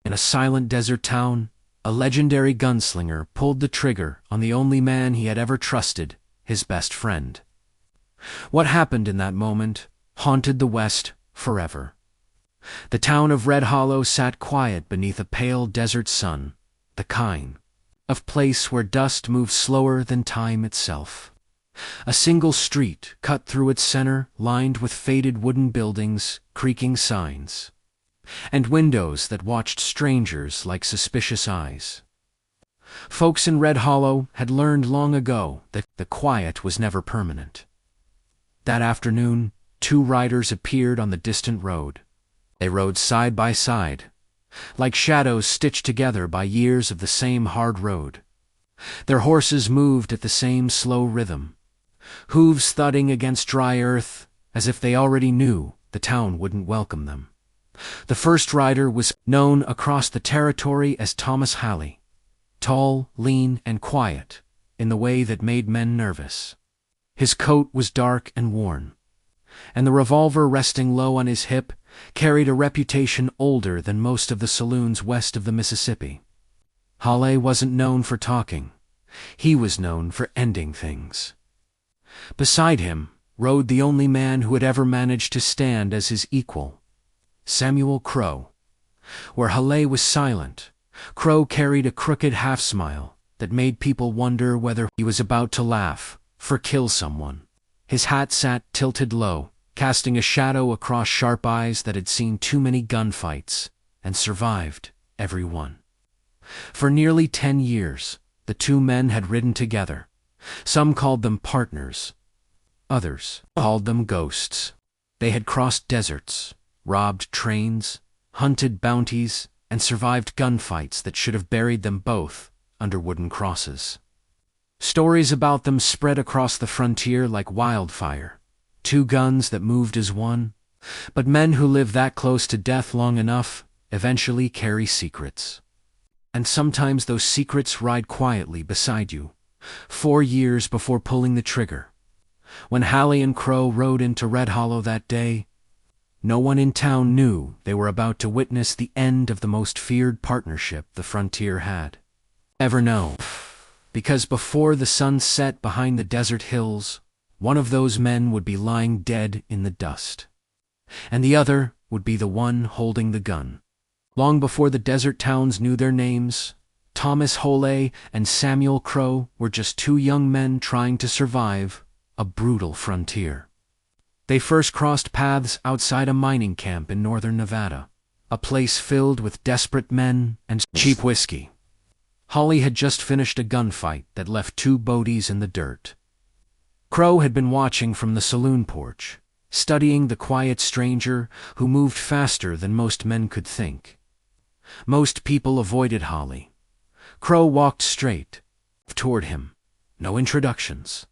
In a silent desert town, a legendary gunslinger pulled the trigger on the only man he had ever trusted, his best friend. What happened in that moment haunted the West forever. The town of Red Hollow sat quiet beneath a pale desert sun, the kind of place where dust moves slower than time itself. A single street cut through its center, lined with faded wooden buildings, creaking signs, and windows that watched strangers like suspicious eyes. Folks in Red Hollow had learned long ago that the quiet was never permanent. That afternoon, two riders appeared on the distant road. They rode side by side, like shadows stitched together by years of the same hard road. Their horses moved at the same slow rhythm, hooves thudding against dry earth, as if they already knew the town wouldn't welcome them. The first rider was known across the territory as Thomas Halley, tall, lean, and quiet, in the way that made men nervous. His coat was dark and worn, and the revolver resting low on his hip carried a reputation older than most of the saloons west of the Mississippi. Halley wasn't known for talking. He was known for ending things. Beside him rode the only man who had ever managed to stand as his equal, Samuel Crow. Where Halley was silent, Crow carried a crooked half-smile that made people wonder whether he was about to laugh or kill someone. His hat sat tilted low, casting a shadow across sharp eyes that had seen too many gunfights and survived every one. For nearly 10 years, the two men had ridden together. Some called them partners. Others called them ghosts. They had crossed deserts, robbed trains, hunted bounties, and survived gunfights that should have buried them both under wooden crosses. Stories about them spread across the frontier like wildfire. Two guns that moved as one. But men who live that close to death long enough eventually carry secrets. And sometimes those secrets ride quietly beside you, 4 years before pulling the trigger. When Halley and Crow rode into Red Hollow that day, no one in town knew they were about to witness the end of the most feared partnership the frontier had ever known. Because before the sun set behind the desert hills, one of those men would be lying dead in the dust, and the other would be the one holding the gun. Long before the desert towns knew their names, Thomas Halley and Samuel Crow were just two young men trying to survive a brutal frontier. They first crossed paths outside a mining camp in northern Nevada, a place filled with desperate men and cheap whiskey. Halley had just finished a gunfight that left 2 bodies in the dirt. Crow had been watching from the saloon porch, studying the quiet stranger who moved faster than most men could think. Most people avoided Halley. Crow walked straight toward him. No introductions,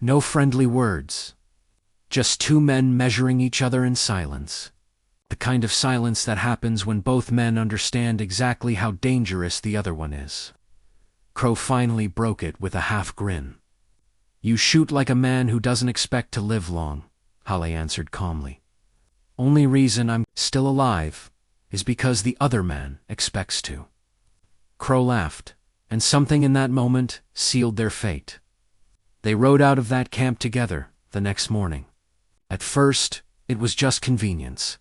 no friendly words. Just 2 men measuring each other in silence. The kind of silence that happens when both men understand exactly how dangerous the other one is. Crow finally broke it with a half grin. "You shoot like a man who doesn't expect to live long," Halley answered calmly. "Only reason I'm still alive is because the other man expects to." Crow laughed, and something in that moment sealed their fate. They rode out of that camp together the next morning. At first, it was just convenience.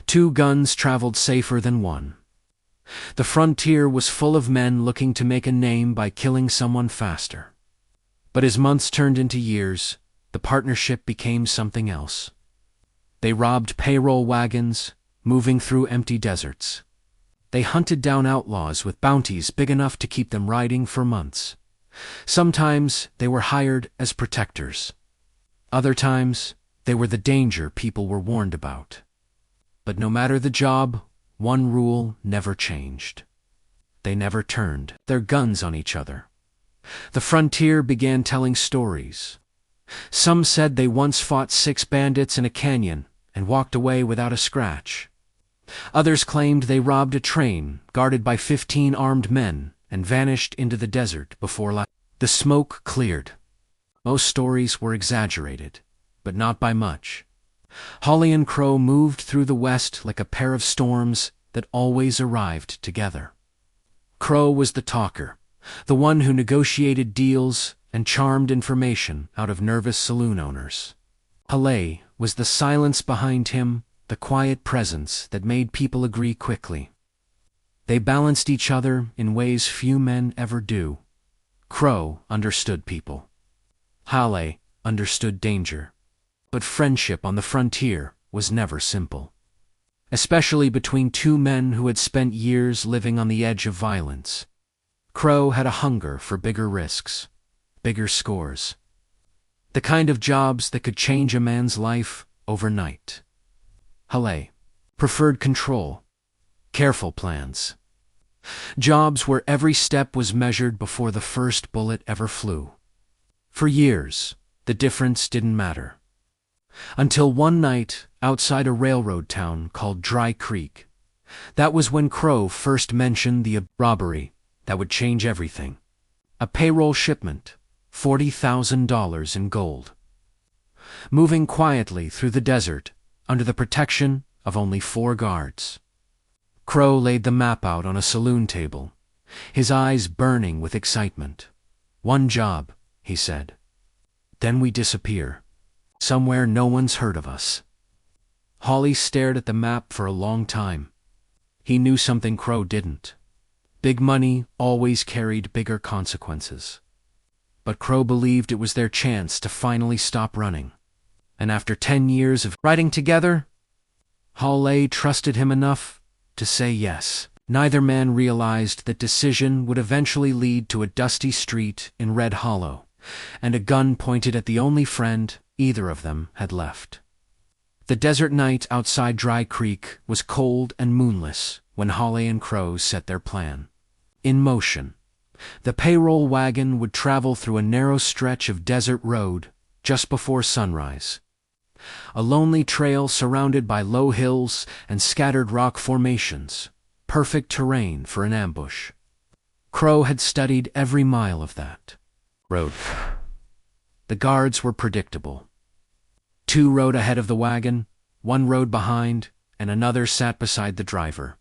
2 guns traveled safer than one. The frontier was full of men looking to make a name by killing someone faster. But as months turned into years, the partnership became something else. They robbed payroll wagons, moving through empty deserts. They hunted down outlaws with bounties big enough to keep them riding for months. Sometimes they were hired as protectors. Other times, they were the danger people were warned about. But no matter the job, one rule never changed. They never turned their guns on each other. The frontier began telling stories. Some said they once fought 6 bandits in a canyon and walked away without a scratch. Others claimed they robbed a train guarded by 15 armed men and vanished into the desert before the smoke cleared. Most stories were exaggerated, but not by much. Halley and Crow moved through the West like a pair of storms that always arrived together. Crow was the talker, the one who negotiated deals and charmed information out of nervous saloon owners. Hale was the silence behind him, the quiet presence that made people agree quickly. They balanced each other in ways few men ever do. Crow understood people. Hale understood danger. But friendship on the frontier was never simple. Especially between two men who had spent years living on the edge of violence. Crow had a hunger for bigger risks, bigger scores. The kind of jobs that could change a man's life overnight. Hale preferred control, careful plans. Jobs where every step was measured before the first bullet ever flew. For years, the difference didn't matter. Until one night outside a railroad town called Dry Creek. That was when Crow first mentioned the robbery that would change everything. A payroll shipment, $40,000 in gold. Moving quietly through the desert under the protection of only 4 guards. Crow laid the map out on a saloon table, his eyes burning with excitement. "One job," he said. "Then we disappear. Somewhere no one's heard of us." Hawley stared at the map for a long time. He knew something Crow didn't. Big money always carried bigger consequences. But Crow believed it was their chance to finally stop running. And after 10 years of riding together, Hawley trusted him enough to say yes. Neither man realized that decision would eventually lead to a dusty street in Red Hollow, and a gun pointed at the only friend either of them had left. The desert night outside Dry Creek was cold and moonless when Hawley and Crow set their plan. In motion, the payroll wagon would travel through a narrow stretch of desert road just before sunrise. A lonely trail surrounded by low hills and scattered rock formations, perfect terrain for an ambush. Crow had studied every mile of that road. The guards were predictable. 2 rode ahead of the wagon, 1 rode behind, and another sat beside the driver.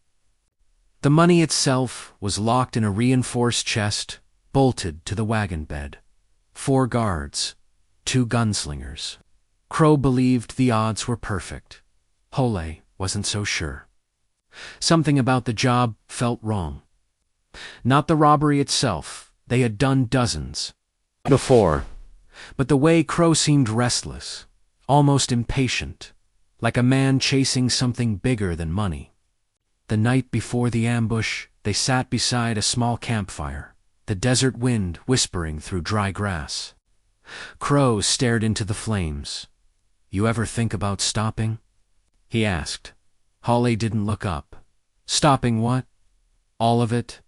The money itself was locked in a reinforced chest, bolted to the wagon bed. 4 guards, 2 gunslingers. Crow believed the odds were perfect. Hole wasn't so sure. Something about the job felt wrong. Not the robbery itself, they had done dozens before, but the way Crow seemed restless, almost impatient, like a man chasing something bigger than money. The night before the ambush, they sat beside a small campfire, the desert wind whispering through dry grass. Crow stared into the flames. "You ever think about stopping?" he asked. Hawley didn't look up. "Stopping what?" "All of it."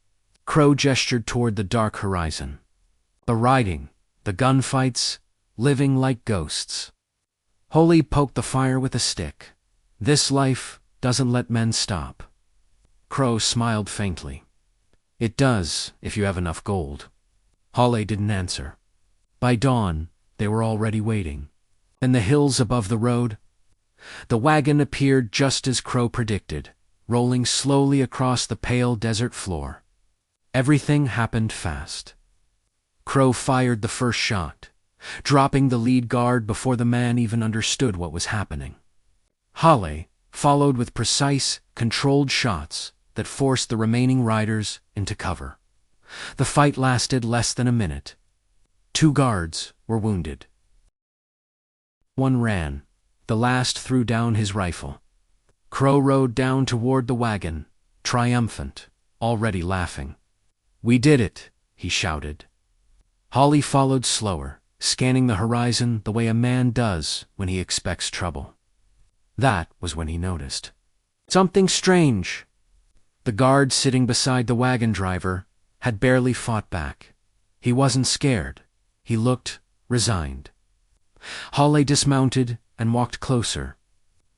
Crow gestured toward the dark horizon. "The riding, the gunfights, living like ghosts." Hawley poked the fire with a stick. "This life doesn't let men stop." Crow smiled faintly. "It does, if you have enough gold." Hawley didn't answer. By dawn, they were already waiting. In the hills above the road, the wagon appeared just as Crow predicted, rolling slowly across the pale desert floor. Everything happened fast. Crow fired the first shot, dropping the lead guard before the man even understood what was happening. Hawley followed with precise, controlled shots that forced the remaining riders into cover. The fight lasted less than a minute. 2 guards were wounded. 1 ran. The last threw down his rifle. Crow rode down toward the wagon, triumphant, already laughing. "We did it," he shouted. Hawley followed slower, scanning the horizon the way a man does when he expects trouble. That was when he noticed something strange. The guard sitting beside the wagon driver had barely fought back. He wasn't scared. He looked resigned. Hawley dismounted and walked closer.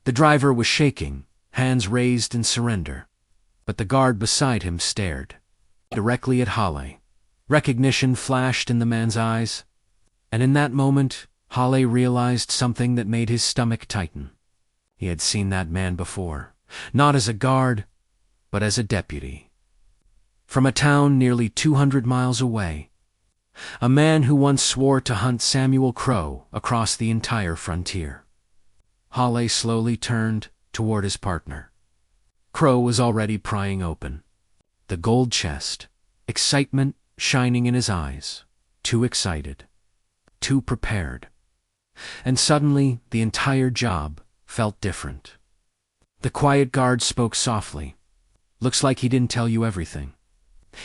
The driver was shaking, hands raised in surrender. But the guard beside him stared directly at Hawley. Recognition flashed in the man's eyes, and in that moment, Hawley realized something that made his stomach tighten. He had seen that man before, not as a guard, but as a deputy. From a town nearly 200 miles away, a man who once swore to hunt Samuel Crow across the entire frontier. Hawley slowly turned toward his partner. Crow was already prying open the gold chest, excitement shining in his eyes, too excited, too prepared. And suddenly, the entire job felt different. The quiet guard spoke softly. "Looks like he didn't tell you everything."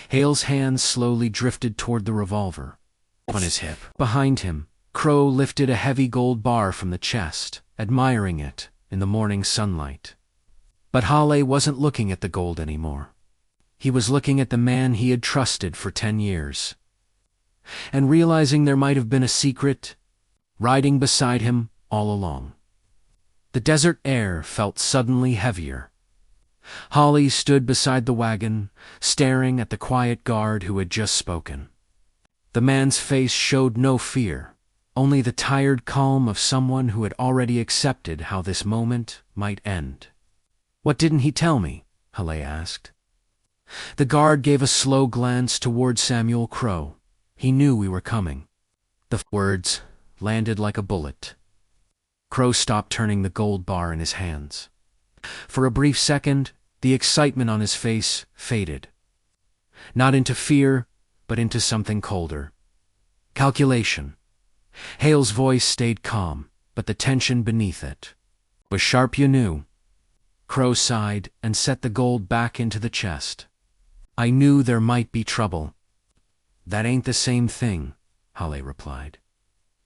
Hale's hands slowly drifted toward the revolver on his hip. Behind him, Crow lifted a heavy gold bar from the chest, admiring it in the morning sunlight. But Hawley wasn't looking at the gold anymore. He was looking at the man he had trusted for 10 years. And realizing there might have been a secret riding beside him all along. The desert air felt suddenly heavier. Hawley stood beside the wagon, staring at the quiet guard who had just spoken. The man's face showed no fear, only the tired calm of someone who had already accepted how this moment might end. "What didn't he tell me?" Hawley asked. The guard gave a slow glance toward Samuel Crow. He knew we were coming. The words landed like a bullet. Crow stopped turning the gold bar in his hands. For a brief second, the excitement on his face faded. Not into fear, but into something colder. Calculation. Hale's voice stayed calm, but the tension beneath it was sharp. "You knew." Crow sighed and set the gold back into the chest. "I knew there might be trouble." "That ain't the same thing," Hawley replied.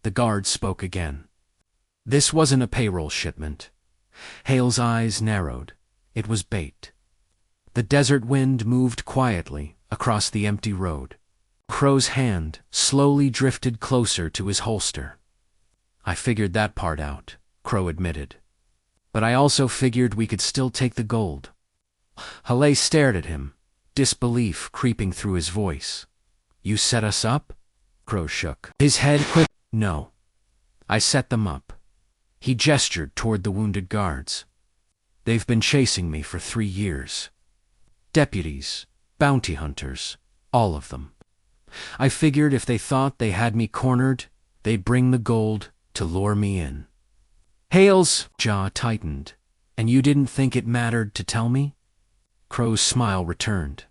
The guard spoke again. This wasn't a payroll shipment. Hale's eyes narrowed. It was bait. The desert wind moved quietly across the empty road. Crow's hand slowly drifted closer to his holster. "I figured that part out," Crow admitted. "But I also figured we could still take the gold." Hawley stared at him, disbelief creeping through his voice. "You set us up?" Crow shook his head quick. "No. I set them up." He gestured toward the wounded guards. "They've been chasing me for 3 years. Deputies, bounty hunters, all of them. I figured if they thought they had me cornered, they'd bring the gold to lure me in." Hale's jaw tightened. "And you didn't think it mattered to tell me?" Crow's smile returned,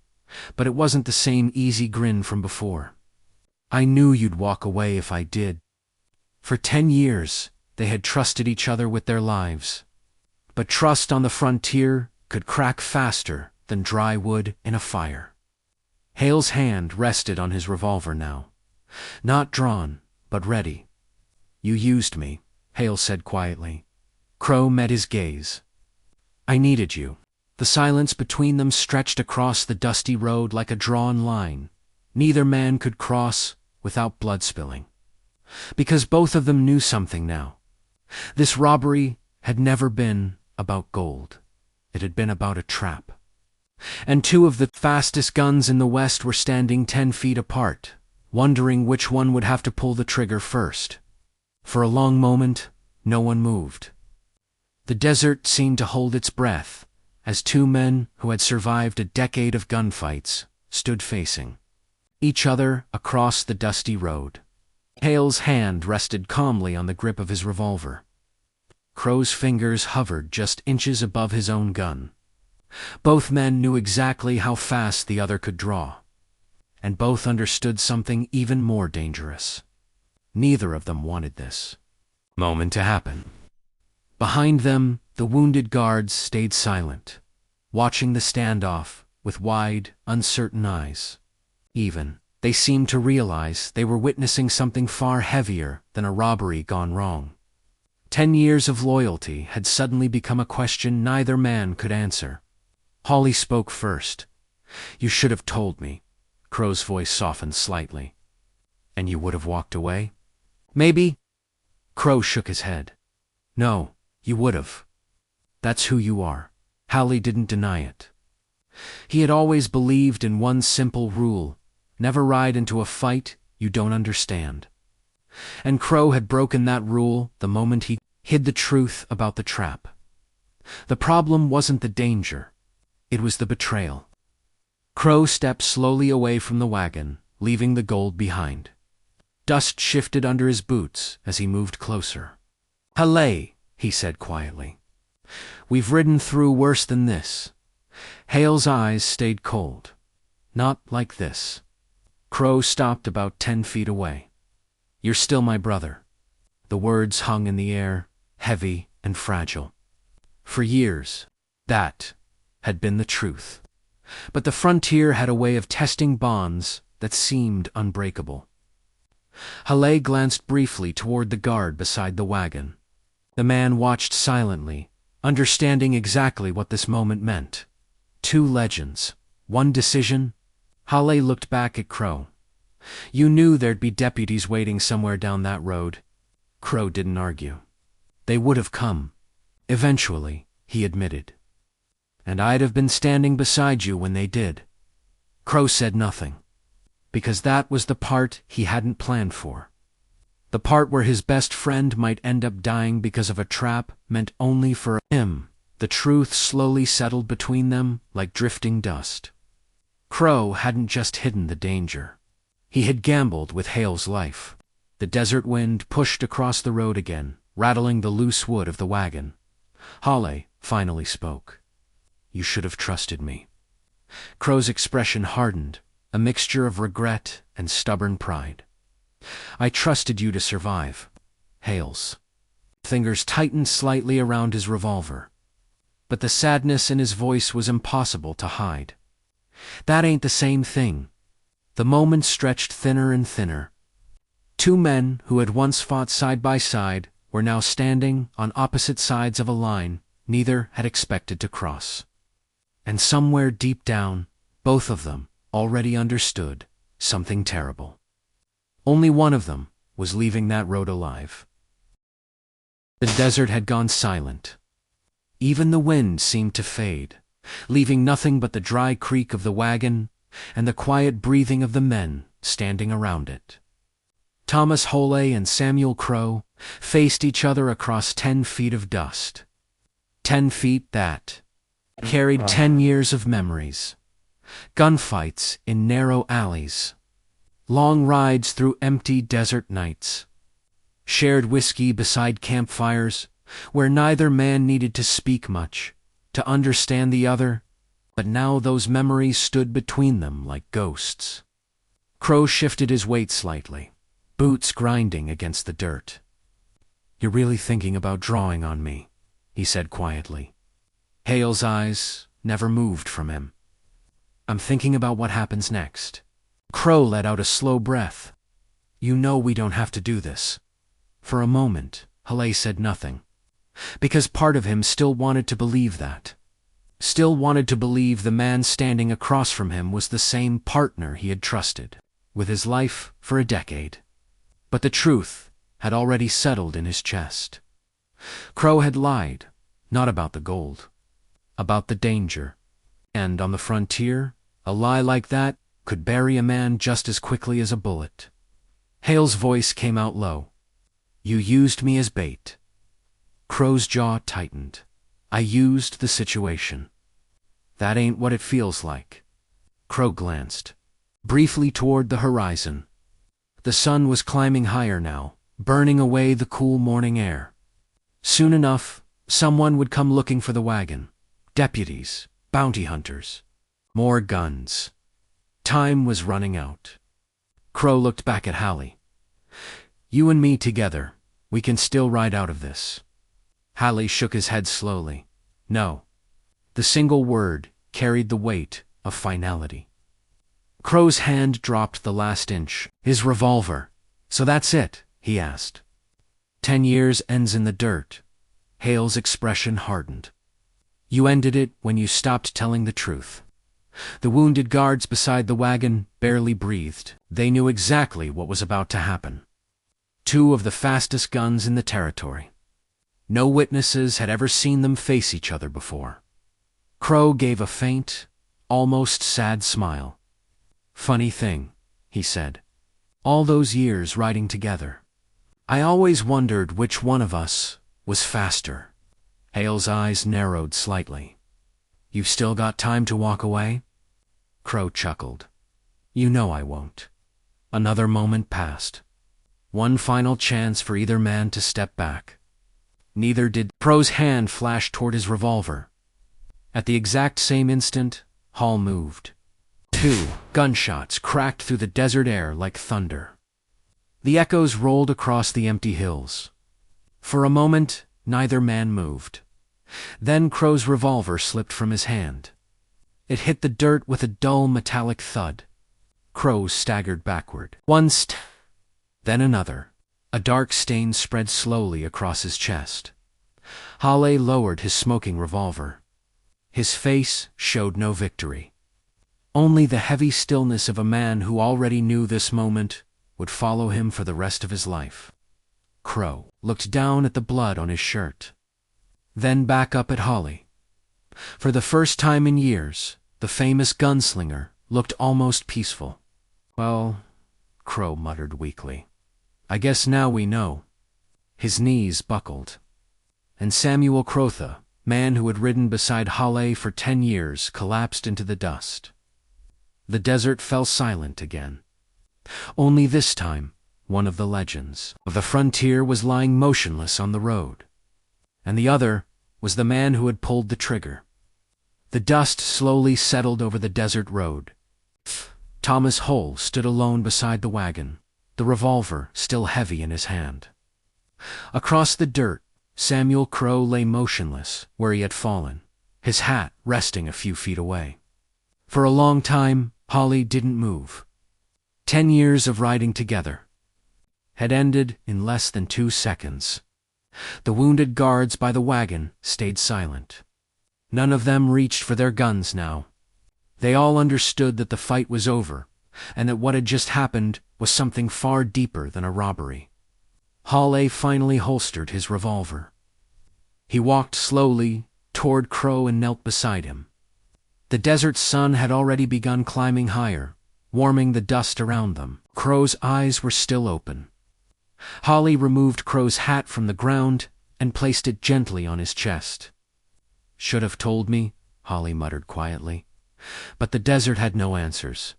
but it wasn't the same easy grin from before. "I knew you'd walk away if I did." For 10 years, they had trusted each other with their lives. But trust on the frontier could crack faster than dry wood in a fire. Hale's hand rested on his revolver now. Not drawn, but ready. "You used me," Hale said quietly. Crow met his gaze. "I needed you." The silence between them stretched across the dusty road like a drawn line. Neither man could cross without blood spilling. Because both of them knew something now. This robbery had never been about gold. It had been about a trap. And 2 of the fastest guns in the West were standing 10 feet apart, wondering which one would have to pull the trigger first. For a long moment, no one moved. The desert seemed to hold its breath as 2 men who had survived a decade of gunfights stood facing each other across the dusty road. Hale's hand rested calmly on the grip of his revolver. Crow's fingers hovered just inches above his own gun. Both men knew exactly how fast the other could draw. And both understood something even more dangerous. Neither of them wanted this moment to happen. Behind them, the wounded guards stayed silent, watching the standoff with wide, uncertain eyes. They seemed to realize they were witnessing something far heavier than a robbery gone wrong. 10 years of loyalty had suddenly become a question neither man could answer. Hawley spoke first. "You should have told me." Crow's voice softened slightly. "And you would have walked away?" "Maybe." Crow shook his head. "No, you would have. That's who you are." Hawley didn't deny it. He had always believed in one simple rule: never ride into a fight you don't understand. And Crow had broken that rule the moment he hid the truth about the trap. The problem wasn't the danger. It was the betrayal. Crow stepped slowly away from the wagon, leaving the gold behind. Dust shifted under his boots as he moved closer. "Halley," he said quietly. "We've ridden through worse than this." Hale's eyes stayed cold. "Not like this." Crow stopped about 10 feet away. "You're still my brother." The words hung in the air, heavy and fragile. For years, that had been the truth. But the frontier had a way of testing bonds that seemed unbreakable. Halley glanced briefly toward the guard beside the wagon. The man watched silently, understanding exactly what this moment meant. 2 legends, 1 decision. Halley looked back at Crow. "You knew there'd be deputies waiting somewhere down that road." Crow didn't argue. "They would have come. Eventually," he admitted. "And I'd have been standing beside you when they did." Crow said nothing, because that was the part he hadn't planned for. The part where his best friend might end up dying because of a trap meant only for him. The truth slowly settled between them like drifting dust. Crow hadn't just hidden the danger. He had gambled with Hale's life. The desert wind pushed across the road again, rattling the loose wood of the wagon. Halley finally spoke. "You should have trusted me." Crow's expression hardened, a mixture of regret and stubborn pride. "I trusted you to survive." Hale's fingers tightened slightly around his revolver. But the sadness in his voice was impossible to hide. "That ain't the same thing." The moment stretched thinner and thinner. 2 men who had once fought side by side were now standing on opposite sides of a line neither had expected to cross. And somewhere deep down, both of them already understood something terrible. Only one of them was leaving that road alive. The desert had gone silent. Even the wind seemed to fade, leaving nothing but the dry creak of the wagon and the quiet breathing of the men standing around it. Thomas Halley and Samuel Crow faced each other across 10 feet of dust. 10 feet that carried 10 years of memories. Gunfights in narrow alleys. Long rides through empty desert nights. Shared whiskey beside campfires, where neither man needed to speak much to understand the other, but now those memories stood between them like ghosts. Crow shifted his weight slightly, boots grinding against the dirt. "You're really thinking about drawing on me," he said quietly. Hale's eyes never moved from him. "I'm thinking about what happens next." Crow let out a slow breath. "You know we don't have to do this." For a moment, Halley said nothing, because part of him still wanted to believe that. Still wanted to believe the man standing across from him was the same partner he had trusted, with his life for a decade. But the truth had already settled in his chest. Crow had lied, not about the gold, about the danger. And on the frontier, a lie like that could bury a man just as quickly as a bullet. Hale's voice came out low. "You used me as bait." Crow's jaw tightened. "I used the situation." "That ain't what it feels like." Crow glanced briefly toward the horizon. The sun was climbing higher now, burning away the cool morning air. Soon enough, someone would come looking for the wagon. Deputies, bounty hunters, more guns. Time was running out. Crow looked back at Halley. "You and me together, we can still ride out of this." Halley shook his head slowly. "No." The single word carried the weight of finality. Crow's hand dropped the last inch. His revolver. "So that's it?" he asked. 10 years ends in the dirt. Hale's expression hardened. "You ended it when you stopped telling the truth." The wounded guards beside the wagon barely breathed. They knew exactly what was about to happen. 2 of the fastest guns in the territory. No witnesses had ever seen them face each other before. Crow gave a faint, almost sad smile. "Funny thing," he said. "All those years riding together, I always wondered which one of us was faster." Hale's eyes narrowed slightly. You've still got time to walk away? Crow chuckled. You know I won't. Another moment passed. One final chance for either man to step back. Neither did. Crow's hand flashed toward his revolver. At the exact same instant, Hall moved. 2 gunshots cracked through the desert air like thunder. The echoes rolled across the empty hills. For a moment, neither man moved. Then Crow's revolver slipped from his hand. It hit the dirt with a dull metallic thud. Crow staggered backward. Then another. A dark stain spread slowly across his chest. Hale lowered his smoking revolver. His face showed no victory. Only the heavy stillness of a man who already knew this moment would follow him for the rest of his life. Crow looked down at the blood on his shirt. Then back up at Holly. For the first time in years, the famous gunslinger looked almost peaceful. Well, Crow muttered weakly, I guess now we know. His knees buckled. And Samuel Crotha, man who had ridden beside Hale for 10 years, collapsed into the dust. The desert fell silent again. Only this time, one of the legends of the frontier was lying motionless on the road. And the other was the man who had pulled the trigger. The dust slowly settled over the desert road. Thomas Hull stood alone beside the wagon, the revolver still heavy in his hand. Across the dirt, Samuel Crow lay motionless where he had fallen, his hat resting a few feet away. For a long time, Holly didn't move. 10 years of riding together had ended in less than 2 seconds. The wounded guards by the wagon stayed silent. None of them reached for their guns now. They all understood that the fight was over, and that what had just happened was something far deeper than a robbery. Hale finally holstered his revolver. He walked slowly toward Crow and knelt beside him. The desert sun had already begun climbing higher, warming the dust around them. Crow's eyes were still open. Holly removed Crow's hat from the ground and placed it gently on his chest. Should have told me, Holly muttered quietly. But the desert had no answers.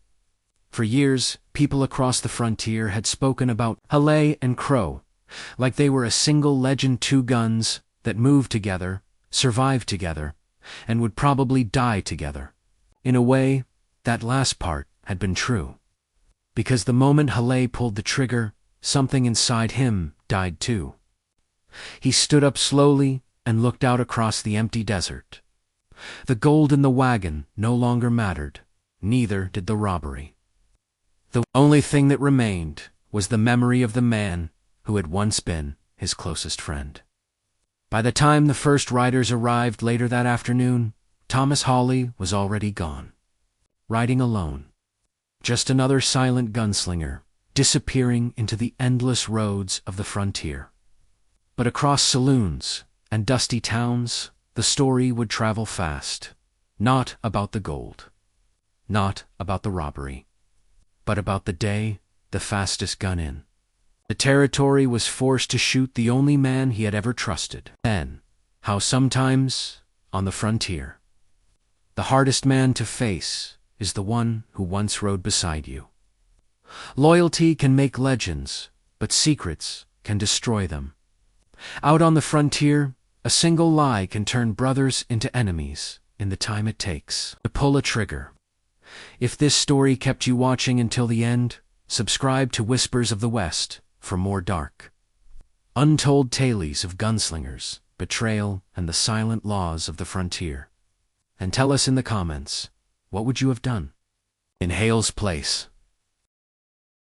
For years, people across the frontier had spoken about Hale and Crow, like they were a single legend, 2 guns that moved together, survived together, and would probably die together. In a way, that last part had been true. Because the moment Hale pulled the trigger, something inside him died too. He stood up slowly and looked out across the empty desert. The gold in the wagon no longer mattered, neither did the robbery. The only thing that remained was the memory of the man who had once been his closest friend. By the time the first riders arrived later that afternoon, Thomas Hawley was already gone. Riding alone. Just another silent gunslinger, disappearing into the endless roads of the frontier. But across saloons and dusty towns, the story would travel fast. Not about the gold. Not about the robbery. But about the day the fastest gun in the territory was forced to shoot the only man he had ever trusted. Then, how sometimes, on the frontier, the hardest man to face is the one who once rode beside you. Loyalty can make legends, but secrets can destroy them. Out on the frontier, a single lie can turn brothers into enemies in the time it takes to pull a trigger. If this story kept you watching until the end, subscribe to Whispers of the West for more dark, untold tales of gunslingers, betrayal, and the silent laws of the frontier. And tell us in the comments, what would you have done in Hale's place?